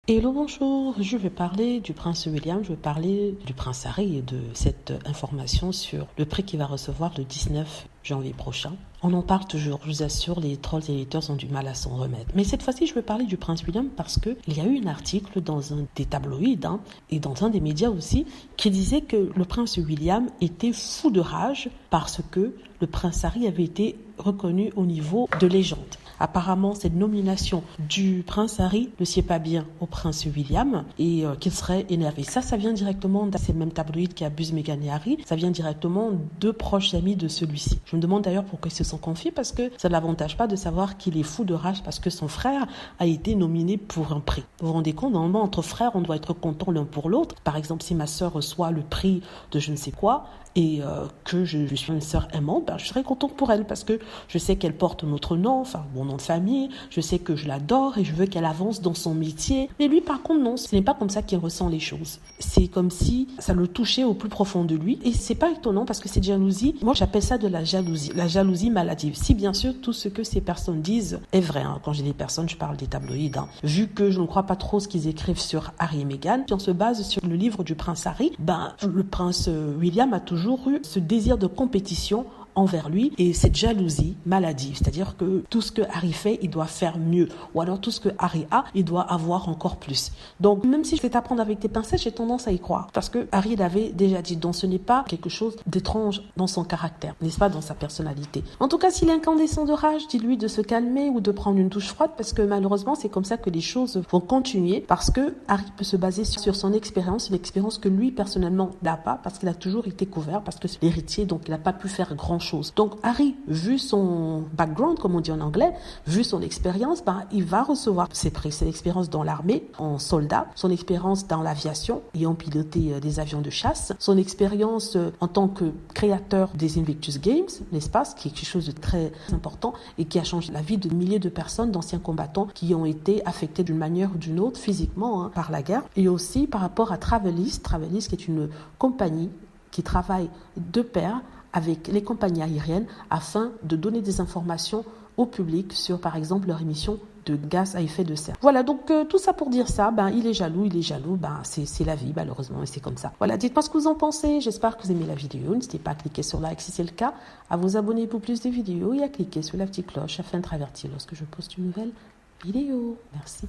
Hello, bonjour, je vais parler du prince William, je vais parler du prince Harry et de cette information sur le prix qu'il va recevoir le 19 janvier prochain. On en parle toujours, je vous assure, les trolls et les haters ont du mal à s'en remettre. Mais cette fois-ci, je vais parler du prince William parce qu'il y a eu un article dans un des tabloïds et dans un des médias aussi qui disait que le prince William était fou de rage parce que le prince Harry avait été reconnu au niveau de légende. Apparemment, cette nomination du prince Harry ne sied pas bien au prince William et qu'il serait énervé. Ça vient directement de ces mêmes tabloïds qui abusent Meghan et Harry. Ça vient directement de proches amis de celui-ci. Je me demande d'ailleurs pourquoi ils se sont confiés parce que ça ne l'avantage pas de savoir qu'il est fou de rage parce que son frère a été nominé pour un prix. Vous vous rendez compte, normalement, entre frères, on doit être content l'un pour l'autre. Par exemple, si ma sœur reçoit le prix de je ne sais quoi, et que je suis une sœur aimante, je serais contente pour elle parce que je sais qu'elle porte notre nom, enfin mon nom de famille, je sais que je l'adore et je veux qu'elle avance dans son métier. Mais lui, par contre, non, ce n'est pas comme ça qu'il ressent les choses. C'est comme si ça le touchait au plus profond de lui et c'est pas étonnant parce que cette jalousie, moi j'appelle ça de la jalousie maladive. Si bien sûr tout ce que ces personnes disent est vrai, quand j'ai des personnes, je parle des tabloïds, vu que je ne crois pas trop ce qu'ils écrivent sur Harry et Meghan, si on se base sur le livre du prince Harry, le prince William a toujours eu ce désir de compétition envers lui et cette jalousie maladive, c'est-à-dire que tout ce que Harry fait, il doit faire mieux, ou alors tout ce que Harry a, il doit avoir encore plus. Donc même si je vais t'apprendre avec tes pincettes, j'ai tendance à y croire, parce que Harry l'avait déjà dit, donc ce n'est pas quelque chose d'étrange dans son caractère, n'est-ce pas, dans sa personnalité. En tout cas, s'il est incandescent de rage, dis-lui de se calmer ou de prendre une douche froide, parce que malheureusement, c'est comme ça que les choses vont continuer, parce que Harry peut se baser sur son expérience, une expérience que lui, personnellement, n'a pas, parce qu'il a toujours été couvert, parce que c'est l'héritier, donc il n'a pas pu faire grand-chose. Donc Harry, vu son background, comme on dit en anglais, vu son expérience, il va recevoir ses prix. C'est l'expérience dans l'armée, en soldat, son expérience dans l'aviation, ayant piloté des avions de chasse, son expérience en tant que créateur des Invictus Games, n'est-ce pas, ce qui est quelque chose de très important et qui a changé la vie de milliers de personnes, d'anciens combattants qui ont été affectés d'une manière ou d'une autre physiquement par la guerre. Et aussi par rapport à Travelis qui est une compagnie qui travaille de pair avec les compagnies aériennes afin de donner des informations au public sur, par exemple, leur émission de gaz à effet de serre. Voilà, donc tout ça pour dire ça, il est jaloux, c'est la vie malheureusement et c'est comme ça. Voilà, dites-moi ce que vous en pensez, j'espère que vous aimez la vidéo, n'hésitez pas à cliquer sur like si c'est le cas, à vous abonner pour plus de vidéos et à cliquer sur la petite cloche afin de être averti lorsque je poste une nouvelle vidéo. Merci.